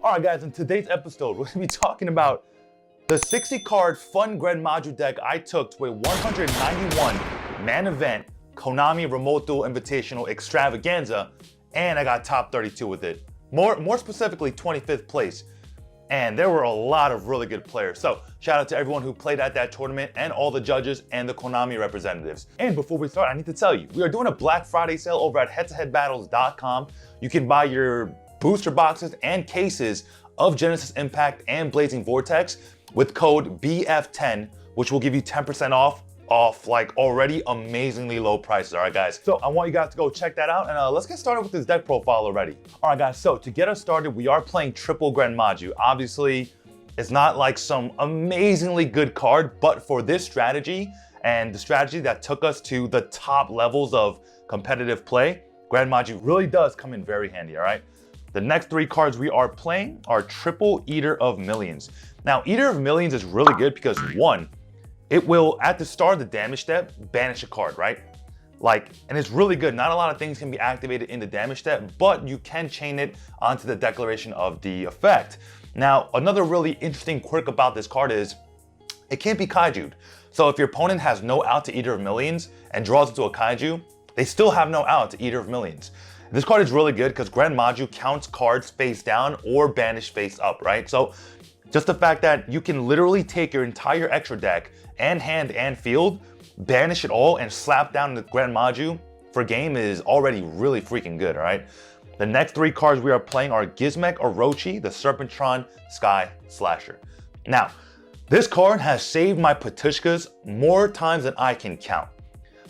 Alright guys, in today's episode, we're going to be talking about the 60 card fun Grand Module deck I took to a 191 man event Konami Remote Duel Invitational Extravaganza, and I got top 32 with it. More specifically, 25th place. And there were a lot of really good players. So shout out to everyone who played at that tournament and all the judges and the Konami representatives. And before we start, I need to tell you, we are doing a Black Friday sale over at HeadtoHeadBattles.com. You can buy your booster boxes and cases of Genesis Impact and Blazing Vortex with code BF10, which will give you 10% off like already amazingly low prices. All right guys, so I want you guys to go check that out, and let's get started with this deck profile already. All right guys, so to get us started, we are playing triple Grand Module. Obviously it's not like some amazingly good card, but for this strategy and the strategy that took us to the top levels of competitive play, Grand Module really does come in very handy. All right, the next three cards we are playing are triple Eater of Millions. Now Eater of Millions is really good because one, it will, at the start of the damage step, banish a card, right? And it's really good. Not a lot of things can be activated in the damage step, but you can chain it onto the declaration of the effect. Now, another really interesting quirk about this card is it can't be kaiju'd. So if your opponent has no out to Eater of Millions and draws into a kaiju, they still have no out to Eater of Millions. This card is really good because Grand Module counts cards face down or banished face up, right? So just the fact that you can literally take your entire extra deck and hand and field, banish it all, and slap down the Grand Module for game is already really freaking good, all right? The next three cards we are playing are Gizmek Orochi, the Serpentron Sky Slasher. Now, this card has saved my Patushkas more times than I can count.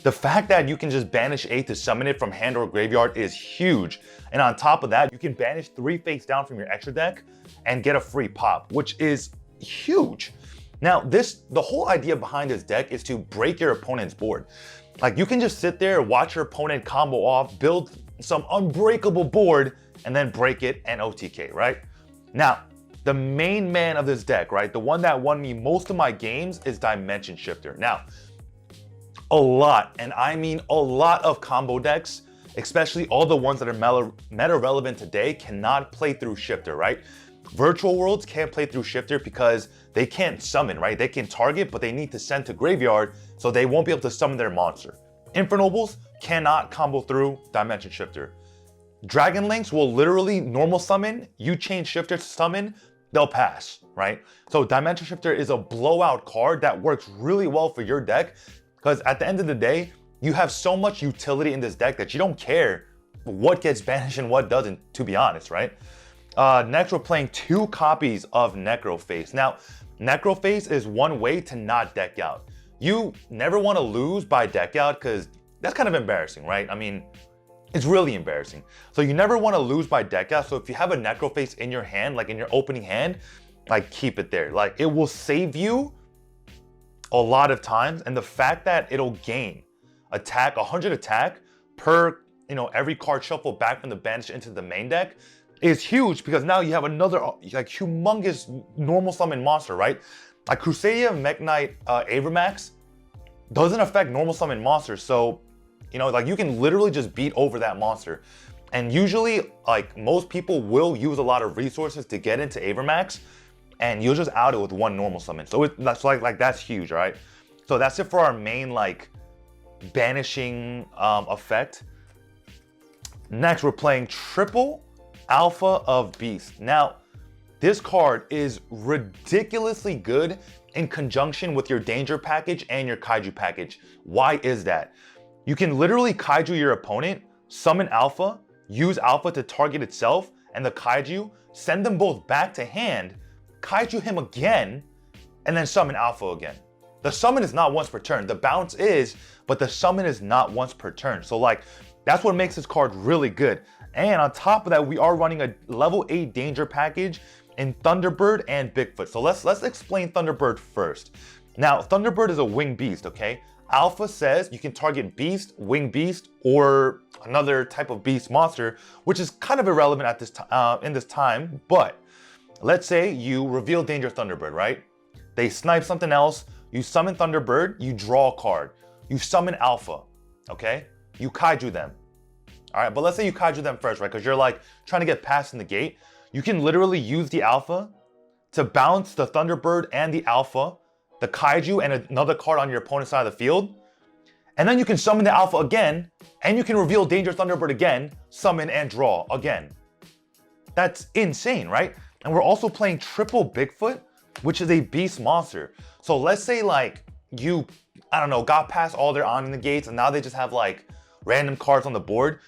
The fact that you can just banish 8 to summon it from hand or graveyard is huge. And on top of that, you can banish 3 face down from your extra deck and get a free pop, which is huge. Now, the whole idea behind this deck is to break your opponent's board. Like, you can just sit there, watch your opponent combo off, build some unbreakable board, and then break it and OTK, right? Now, the main man of this deck, right? The one that won me most of my games is Dimension Shifter. Now, a lot, and I mean a lot of combo decks, especially all the ones that are meta relevant today, cannot play through Shifter, right? Virtual Worlds can't play through Shifter because they can't summon, right? They can target, but they need to send to graveyard, so they won't be able to summon their monster. Infernobles cannot combo through Dimension Shifter. Dragon Links will literally normal summon, you change Shifter to summon, they'll pass, right? So Dimension Shifter is a blowout card that works really well for your deck, because at the end of the day, you have so much utility in this deck that you don't care what gets banished and what doesn't, to be honest, right? Next, we're playing 2 copies of Necroface. Now, Necroface is one way to not deck out. You never want to lose by deck out because that's kind of embarrassing, right? I mean, it's really embarrassing. So you never want to lose by deck out. So if you have a Necroface in your hand, like in your opening hand, like keep it there. Like, it will save you a lot of times. And the fact that it'll gain attack, 100 attack per, every card shuffle back from the bench into the main deck is huge, because now you have another like humongous normal summon monster, right? Like Crusadia Mech Knight Avramax doesn't affect normal summon monsters, so like you can literally just beat over that monster. And usually, like, most people will use a lot of resources to get into Avramax, and you'll just out it with one normal summon. So that's like that's huge, right? So that's it for our main like banishing effect. Next, we're playing triple Alpha of Beast. Now, this card is ridiculously good in conjunction with your Danger package and your Kaiju package. Why is that? You can literally Kaiju your opponent, summon Alpha, use Alpha to target itself and the Kaiju, send them both back to hand, Kaiju him again, and then summon Alpha again. The summon is not once per turn. The bounce is, but the summon is not once per turn. So like, that's what makes this card really good. And on top of that, we are running a level 8 Danger package in Thunderbird and Bigfoot. So let's explain Thunderbird first. Now, Thunderbird is a winged beast, okay? Alpha says you can target beast, winged beast, or another type of beast monster, which is kind of irrelevant at this in this time. But let's say you reveal Danger Thunderbird, right? They snipe something else. You summon Thunderbird, you draw a card. You summon Alpha, okay? You Kaiju them. All right, but let's say you Kaiju them first, right? Because you're like trying to get past in the gate. you can literally use the alpha to bounce the Thunderbird and the alpha, the Kaiju, and another card on your opponent's side of the field. And then you can summon the alpha again, and you can reveal Dangerous Thunderbird again, summon and draw again. That's insane, right? And we're also playing triple Bigfoot, which is a beast monster. So let's say like you, I don't know, got past all their on negates and now they just have like random cards on the board.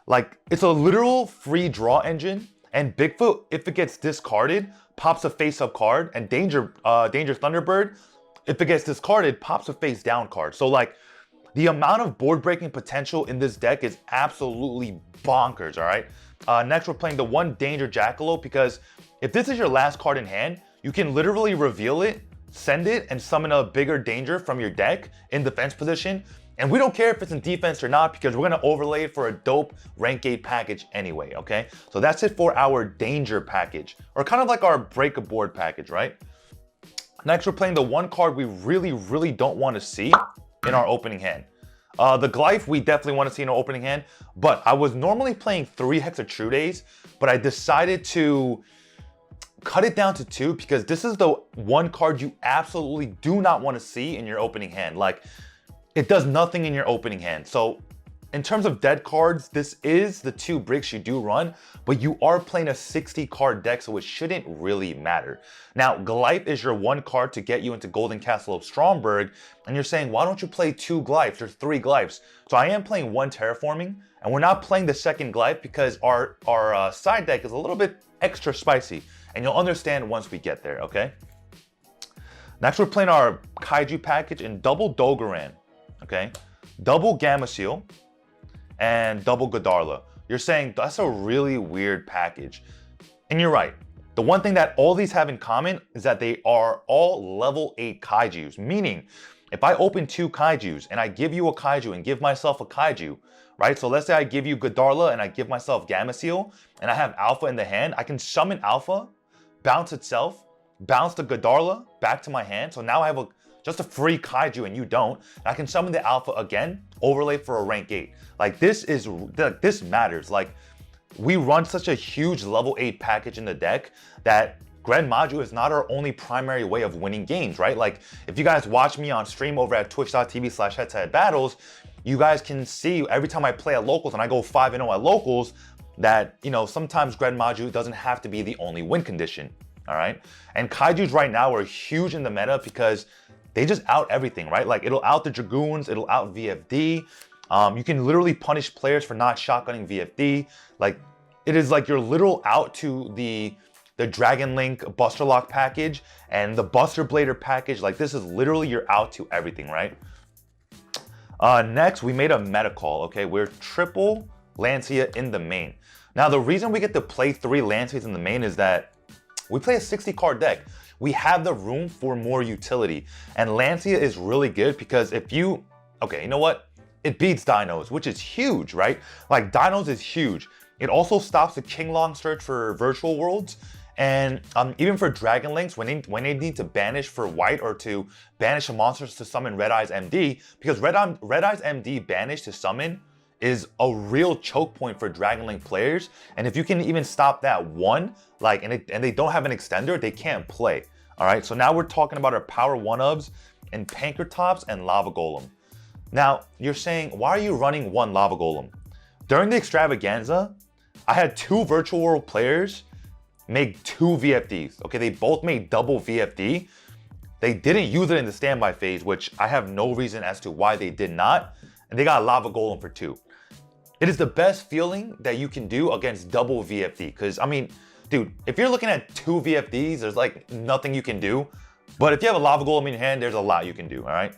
Like it's a literal free draw engine, and Bigfoot, if it gets discarded, pops a face-up card, and Dangerous Thunderbird, if it gets discarded, pops a face-down card. So like the amount of board-breaking potential in this deck is absolutely bonkers, all right? Next, we're playing the one Danger Jackalope, because if this is your last card in hand, you can literally reveal it, send it, and summon a bigger danger from your deck in defense position. And we don't care if it's in defense or not, because we're gonna overlay it for a dope rank 8 package anyway, okay? So that's it for our danger package, or kind of like our break a board package, right? Next, we're playing the one card we really don't want to see in our opening hand. The Glyph we definitely want to see in our opening hand, but I was normally playing 3 Hexatrudes, but I decided to cut it down to 2 because this is the one card you absolutely do not want to see in your opening hand. Like, it does nothing in your opening hand. So in terms of dead cards, this is the 2 bricks you do run, but you are playing a 60 card deck, so it shouldn't really matter. Now, Glyph is your one card to get you into Golden Castle of Stromberg, and you're saying, why don't you play 2 Glyphs or 3 Glyphs? So I am playing 1 Terraforming, and we're not playing the second Glyph because our side deck is a little bit extra spicy, and you'll understand once we get there, okay? Next, we're playing our Kaiju package in double Dogoran, okay? Double Gamma Seal, and double Godarla. You're saying that's a really weird package. And you're right. The one thing that all these have in common is that they are all level 8 Kaijus, meaning if I open 2 Kaijus and I give you a Kaiju and give myself a Kaiju, right? So let's say I give you Godarla and I give myself Gamma Seal and I have Alpha in the hand, I can summon Alpha, bounce itself, bounce the Godarla back to my hand. So now I have just a free Kaiju and you don't. And I can summon the Alpha again, overlay for a rank 8. Like this matters. Like we run such a huge level 8 package in the deck that Grand Maju is not our only primary way of winning games, right? Like if you guys watch me on stream over at twitch.tv/HeadtoHeadBattles, you guys can see every time I play at locals and I go 5-0 at locals that, you know, sometimes Grand Maju doesn't have to be the only win condition, all right? And Kaijus right now are huge in the meta because they just out everything, right? Like it'll out the Dragoons, it'll out VFD. You can literally punish players for not shotgunning VFD. Like it is like your literal out to the Dragon Link Buster Lock package and the Buster Blader package. Like this is literally your out to everything, right? Next, we made a meta call, okay? We're triple Lancia in the main. Now, the reason we get to play 3 Lancias in the main is that we play a 60 card deck. We have the room for more utility. And Lancia is really good because if you, okay, you know what? It beats Dinos, which is huge, right? Like Dinos is huge. It also stops the King Long search for virtual worlds. And even for Dragon Links, when they need to banish for white or to banish a monster to summon Red Eyes MD, because Red Eyes MD banish to summon is a real choke point for Dragon Link players. And if you can even stop that one, like, and they don't have an extender, they can't play. All right, so now we're talking about our power 1-ubs and Pankratops and Lava Golem. Now, you're saying, why are you running 1 Lava Golem? During the extravaganza, I had 2 virtual world players make 2 VFDs. Okay, they both made double VFD. They didn't use it in the standby phase, which I have no reason as to why they did not. And they got Lava Golem for 2. It is the best feeling that you can do against double VFD. Because, I mean, dude, if you're looking at 2 VFDs, there's like nothing you can do. But if you have a Lava Golem in your hand, there's a lot you can do, all right?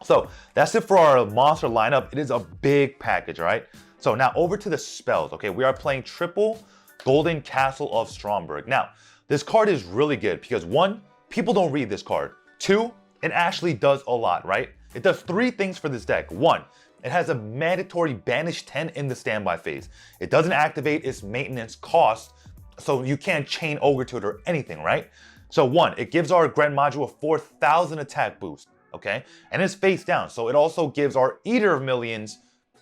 So that's it for our monster lineup. It is a big package, all right? So now over to the spells, okay? We are playing triple Golden Castle of Stromberg. Now, this card is really good because 1, people don't read this card. 2, it actually does a lot, right? It does 3 things for this deck. 1, it has a mandatory banish 10 in the standby phase. It doesn't activate its maintenance cost, so you can't chain Ogre to it or anything, right? So 1, it gives our Grand Maju a 4,000 attack boost, okay? And it's face down, so it also gives our Eater of Millions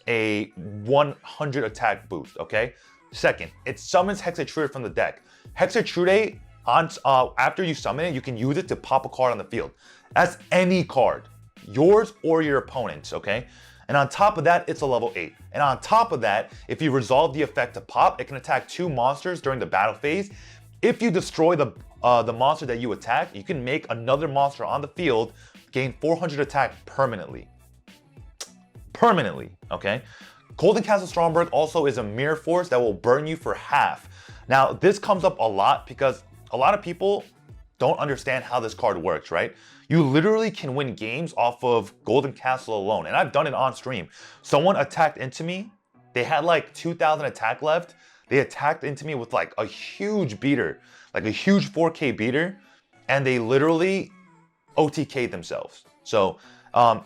a 100 attack boost, okay? Second, it summons Hexatrude from the deck. Hexatrude, after you summon it, you can use it to pop a card on the field. That's any card, yours or your opponent's, okay? And on top of that, it's a level 8. And on top of that, if you resolve the effect to pop, it can attack 2 monsters during the battle phase. If you destroy the monster that you attack, you can make another monster on the field gain 400 attack permanently. Permanently, okay? Golden Castle Stromberg also is a mirror force that will burn you for half. Now, this comes up a lot because a lot of people don't understand how this card works, right? You literally can win games off of Golden Castle alone, and I've done it on stream. Someone attacked into me. They had like 2,000 attack left. They attacked into me with like a huge beater, like a huge 4K beater, and they literally OTK'd themselves. So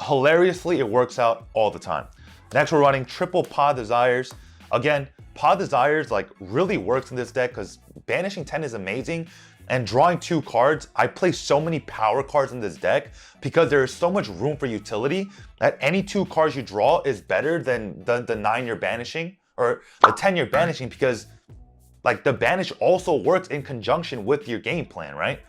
hilariously, it works out all the time. Next, we're running triple Pod Desires. Again, Pod Desires like really works in this deck because banishing 10 is amazing. And drawing 2 cards, I play so many power cards in this deck because there is so much room for utility that any 2 cards you draw is better than the 9 you're banishing or the 10 you're banishing, because like the banish also works in conjunction with your game plan, right?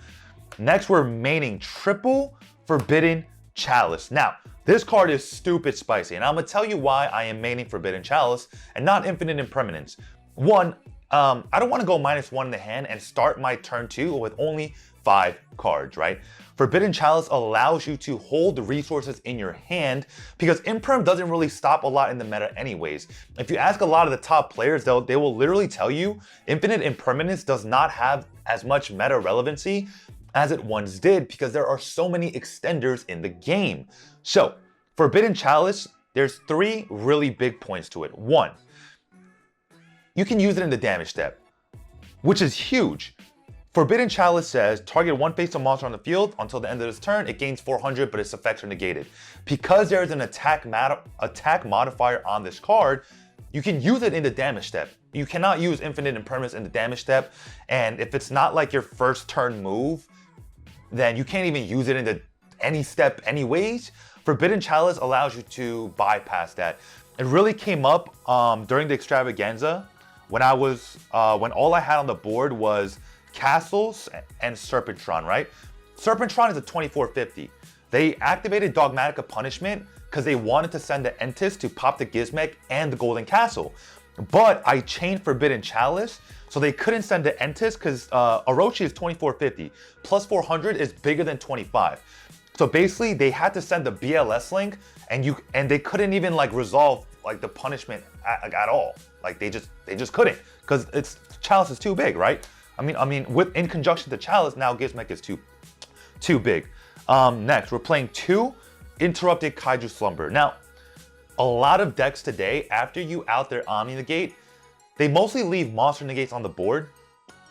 Next, we're maining triple Forbidden Chalice. Now, this card is stupid spicy, and I'm gonna tell you why I am maining Forbidden Chalice and not Infinite Impermanence. One, I don't want to go -1 in the hand and start my turn 2 with only 5 cards, right? Forbidden Chalice allows you to hold resources in your hand because Imperm doesn't really stop a lot in the meta anyways. If you ask a lot of the top players, they will literally tell you Infinite Impermanence does not have as much meta relevancy as it once did because there are so many extenders in the game. So, Forbidden Chalice, there's 3 really big points to it. 1, you can use it in the damage step, which is huge. Forbidden Chalice says, target 1 face-up monster on the field until the end of this turn, it gains 400, but its effects are negated. Because there is an attack modifier on this card, you can use it in the damage step. You cannot use Infinite Impermanence in the damage step, and if it's not like your first turn move, then you can't even use it into any step anyways. Forbidden Chalice allows you to bypass that. It really came up during the extravaganza when when all I had on the board was Castles and Serpentron, right? Serpentron is a 2450. They activated Dogmatica Punishment because they wanted to send the Entis to pop the Gizmek and the Golden Castle. But I chained Forbidden Chalice, so they couldn't send the Entis because Orochi is 2450. Plus 400 is bigger than 25. So basically, they had to send the BLS link, and they couldn't even like resolve like the punishment at all. Like they just couldn't because Chalice is too big, right? I mean, in conjunction to Chalice, now Gizmek is too big. Next, we're playing 2 Interrupted Kaiju Slumber. Now, a lot of decks today, after you out their Omni Negate, they mostly leave monster negates on the board,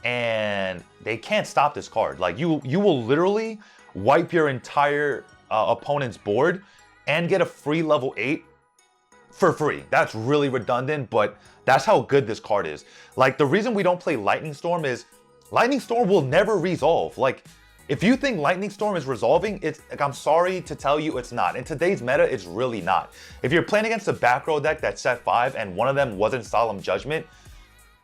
and they can't stop this card. Like you will literally wipe your entire opponent's board and get a free level 8 for free. That's really redundant, but that's how good this card is. Like the reason we don't play Lightning Storm is Lightning Storm will never resolve. Like if you think Lightning Storm is resolving, it's like, I'm sorry to tell you it's not. In today's meta, it's really not. If you're playing against a back row deck that's set 5 and one of them wasn't Solemn Judgment,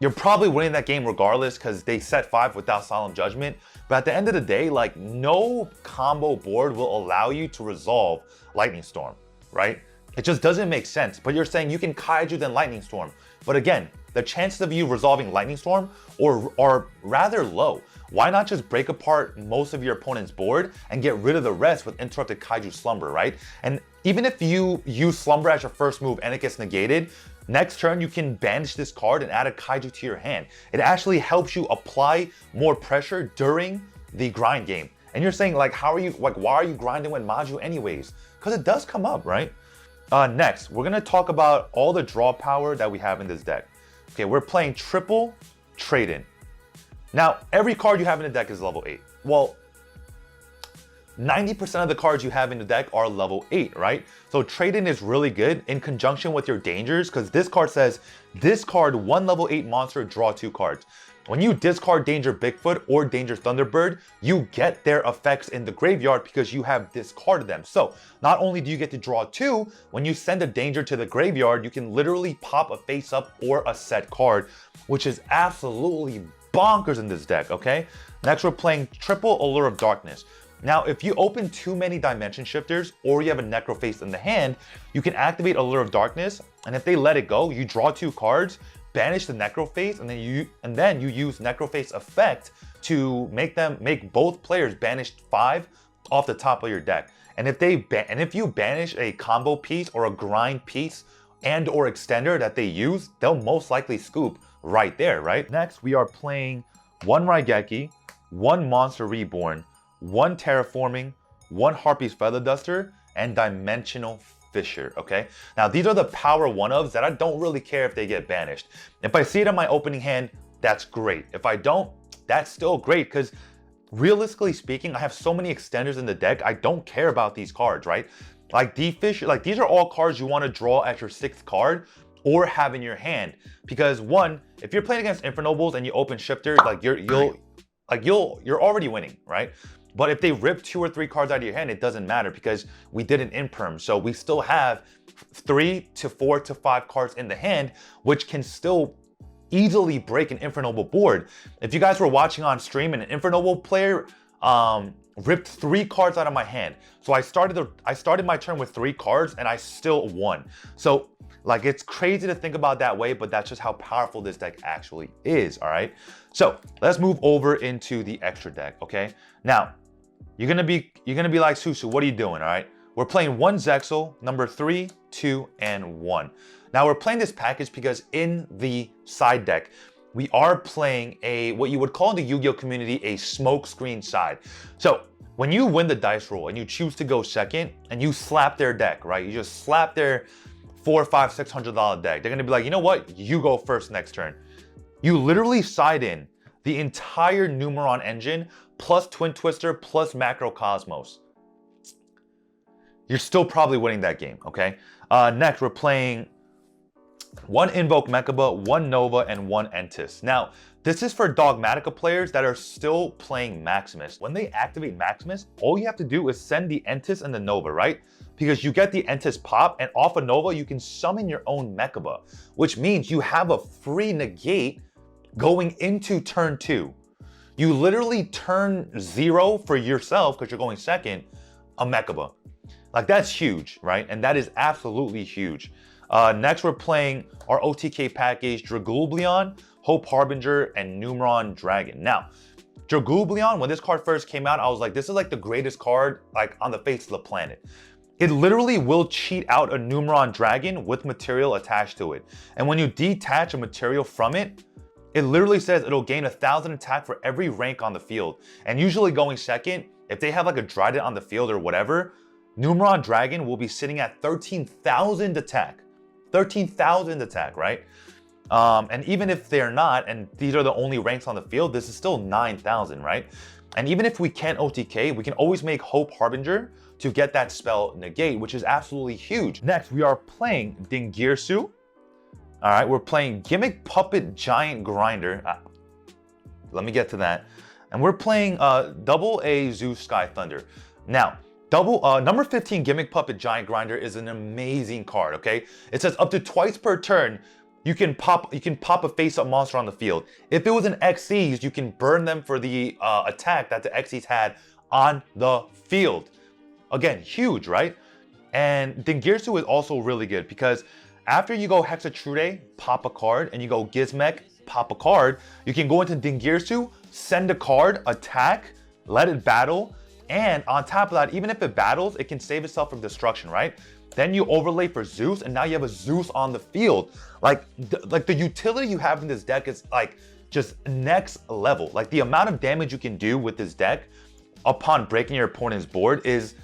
you're probably winning that game regardless because they set 5 without Solemn Judgment. But at the end of the day, like no combo board will allow you to resolve Lightning Storm, right? It just doesn't make sense. But you're saying you can Kaiju then Lightning Storm. But again, the chances of you resolving Lightning Storm are rather low. Why not just break apart most of your opponent's board and get rid of the rest with Interrupted Kaiju Slumber, right? And even if you use Slumber as your first move and it gets negated, next turn you can banish this card and add a Kaiju to your hand. It actually helps you apply more pressure during the grind game. And you're saying like, why are you grinding with Maju anyways? Because it does come up, right? Next, we're gonna talk about all the draw power that we have in this deck. Okay, we're playing triple Trade-In. Now, every card you have in the deck is level 8. Well, 90% of the cards you have in the deck are level 8, right? So Trade-In is really good in conjunction with your dangers because this card says, discard 1 level 8 monster, draw 2 cards. When you discard Danger Bigfoot or Danger Thunderbird, you get their effects in the graveyard because you have discarded them. So not only do you get to draw 2, when you send a Danger to the graveyard, you can literally pop a face-up or a set card, which is absolutely bonkers in this deck, okay? Next, we're playing triple Allure of Darkness. Now, if you open too many Dimension Shifters or you have a Necroface in the hand, you can activate Allure of Darkness, and if they let it go, you draw 2 cards, banish the Necroface, and then you use Necroface effect to make both players banish 5 off the top of your deck. And if you banish a combo piece or a grind piece and or extender that they use, they'll most likely scoop right there, right? Next, we are playing 1 Raigeki, 1 Monster Reborn, 1 Terraforming, 1 Harpy's Feather Duster, and Dimensional Fisher, okay? Now, these are the power 1-ofs that I don't really care if they get banished. If I see it in my opening hand, that's great. If I don't, that's still great, because realistically speaking, I have so many extenders in the deck, I don't care about these cards, right? Like these are all cards you want to draw at your 6th card or have in your hand. Because one, if you're playing against Infernobles and you open shifters, like you're already winning, right? But if they rip 2 or 3 cards out of your hand, it doesn't matter because we did an imperm. So we still have 3 to 4 to 5 cards in the hand, which can still easily break an Infernoble board. If you guys were watching on stream and an Infernoble player ripped 3 cards out of my hand. So I started my turn with 3 cards and I still won. So like, it's crazy to think about that way, but that's just how powerful this deck actually is, all right? So let's move over into the extra deck, okay? Now, you're gonna be like, Susu, what are you doing, all right? We're playing 1 Zexal, number 3, 2, and 1. Now we're playing this package because in the side deck, we are playing what you would call in the Yu-Gi-Oh community a smoke screen side. So when you win the dice roll and you choose to go second and you slap their deck, right? You just slap their $400, $500, $600 deck. They're gonna be like, you know what? You go first next turn. You literally side in the entire Numeron engine plus Twin Twister plus Macrocosmos. You're still probably winning that game, okay? Next, we're playing 1 Invoke Mechaba, 1 Nova, and 1 Entis. Now, this is for Dogmatica players that are still playing Maximus. When they activate Maximus, all you have to do is send the Entis and the Nova, right? Because you get the Entis pop, and off of Nova, you can summon your own Mechaba, which means you have a free negate going into turn 2. You literally turn 0 for yourself, because you're going second, a Mechaba. Like, that's huge, right? And that is absolutely huge. Next, we're playing our OTK package, Dragulblion, Hope Harbinger, and Numeron Dragon. Now, Dragulblion, when this card first came out, I was like, this is like the greatest card like on the face of the planet. It literally will cheat out a Numeron Dragon with material attached to it. And when you detach a material from it, it literally says it'll gain 1,000 attack for every rank on the field. And usually going second, if they have like a Dryden on the field or whatever, Numeron Dragon will be sitting at 13,000 attack. 13,000 attack, right? And even if they're not, and these are the only ranks on the field, this is still 9,000, right? And even if we can't OTK, we can always make Hope Harbinger to get that spell negate, which is absolutely huge. Next, we are playing Dingirsu. All right, we're playing Gimmick Puppet Giant Grinder. Let me get to that. And we're playing double A Zeus Sky Thunder. Now, number 15 Gimmick Puppet Giant Grinder is an amazing card, okay? It says up to twice per turn, you can pop a face-up monster on the field. If it was an Xyz, you can burn them for the attack that the Xyz had on the field. Again, huge, right? And Dingirsu is also really good because after you go Hexatrude, pop a card, and you go Gizmek, pop a card, you can go into Dingirsu, send a card, attack, let it battle, and on top of that, even if it battles, it can save itself from destruction, right? Then you overlay for Zeus, and now you have a Zeus on the field. Like the utility you have in this deck is like just next level. Like the amount of damage you can do with this deck upon breaking your opponent's board is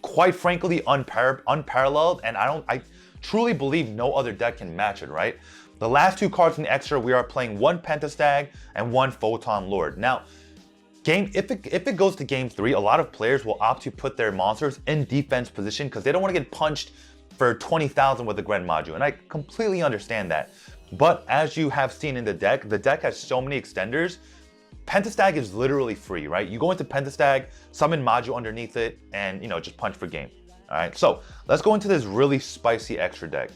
quite frankly unparalleled, and I truly believe no other deck can match it, right? The last 2 cards in the extra, we are playing 1 Pentastag and 1 Photon Lord. Now, if it goes to game 3, a lot of players will opt to put their monsters in defense position because they don't want to get punched for 20,000 with the Gren module, and I completely understand that. But as you have seen in the deck has so many extenders. Pentastag is literally free, right? You go into Pentastag, summon module underneath it, and just punch for game. All right, so let's go into this really spicy extra deck,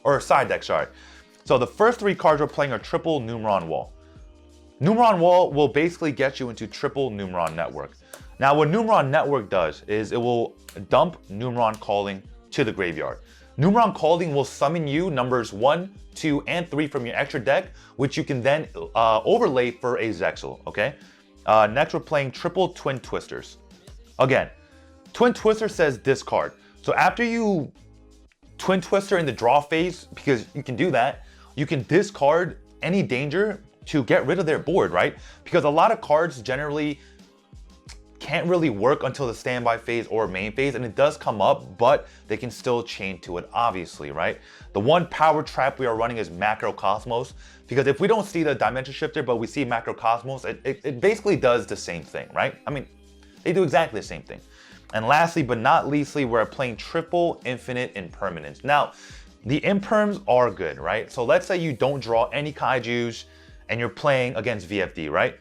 or side deck, sorry. So the first 3 cards we're playing are triple Numeron Wall. Numeron Wall will basically get you into triple Numeron Network. Now, what Numeron Network does is it will dump Numeron Calling to the graveyard. Numeron Calling will summon you numbers 1, 2, and 3 from your extra deck, which you can then overlay for a Zexal, okay? Next, we're playing triple Twin Twisters. Again, Twin Twister says discard. So after you Twin Twister in the draw phase, because you can do that, you can discard any danger to get rid of their board, right? Because a lot of cards generally can't really work until the standby phase or main phase, and it does come up, but they can still chain to it, obviously, right? The one power trap we are running is Macrocosmos, because if we don't see the Dimension Shifter, but we see Macrocosmos, it basically does the same thing, right? I mean, they do exactly the same thing. And lastly, but not leastly, we're playing triple Infinite Impermanence. Now, the Imperms are good, right? So let's say you don't draw any Kaijus, and you're playing against VFD, right?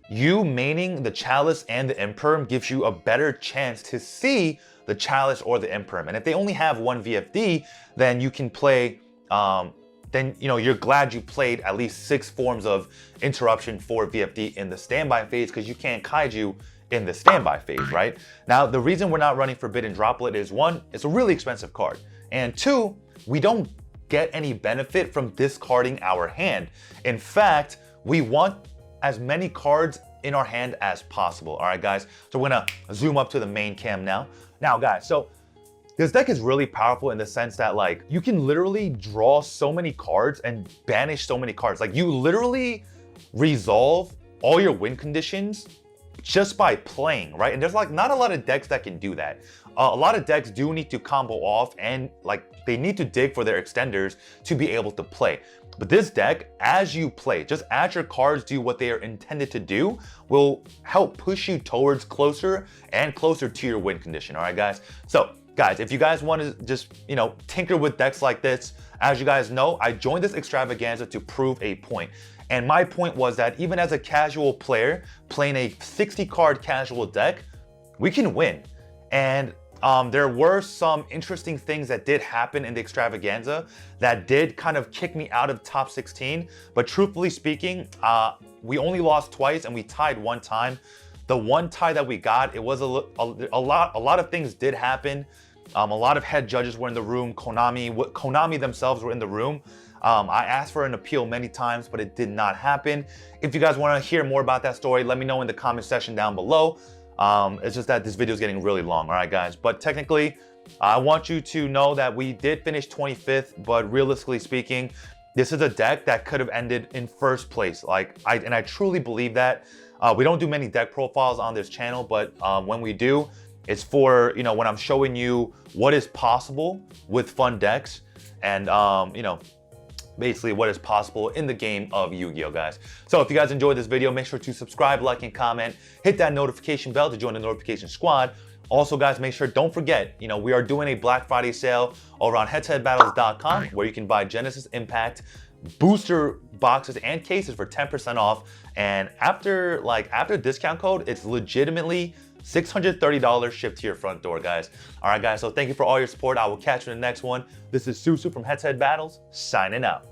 You maining the Chalice and the Imperm gives you a better chance to see the Chalice or the Imperm. And if they only have one VFD, then you can play, then you're glad you played at least 6 forms of interruption for VFD in the standby phase, because you can't Kaiju in the standby phase, right? Now, the reason we're not running Forbidden Droplet is 1, it's a really expensive card. And 2, we don't get any benefit from discarding our hand. In fact, we want as many cards in our hand as possible. All right, guys. So we're gonna zoom up to the main cam now. Now, guys, so this deck is really powerful in the sense that, like, you can literally draw so many cards and banish so many cards. Like, you literally resolve all your win conditions just by playing, right? And there's like not a lot of decks that can do that. A lot of decks do need to combo off, and like they need to dig for their extenders to be able to play. But this deck, as you play, just as your cards do what they are intended to do, will help push you towards closer and closer to your win condition. All right, guys. So guys, if you guys want to just, tinker with decks like this, as you guys know, I joined this extravaganza to prove a point. And my point was that even as a casual player playing a 60 card casual deck, we can win. And there were some interesting things that did happen in the extravaganza that did kind of kick me out of top 16. But truthfully speaking, we only lost twice and we tied 1 time. The one tie that we got, it was a lot of things did happen. A lot of head judges were in the room. Konami themselves were in the room. I asked for an appeal many times, but it did not happen. If you guys want to hear more about that story, let me know in the comment section down below. It's just that this video is getting really long, all right, guys? But technically, I want you to know that we did finish 25th, but realistically speaking, this is a deck that could have ended in first place. And I truly believe that. We don't do many deck profiles on this channel, but when we do, it's for, when I'm showing you what is possible with fun decks and, basically what is possible in the game of Yu-Gi-Oh, guys. So if you guys enjoyed this video, make sure to subscribe, like, and comment. Hit that notification bell to join the notification squad. Also, guys, make sure, don't forget, we are doing a Black Friday sale over on HeadtoHeadBattles.com where you can buy Genesis Impact booster boxes and cases for 10% off. And after discount code, it's legitimately $630 shipped to your front door, guys. All right, guys, so thank you for all your support. I will catch you in the next one. This is Susu from HeadtoHeadBattles, signing out.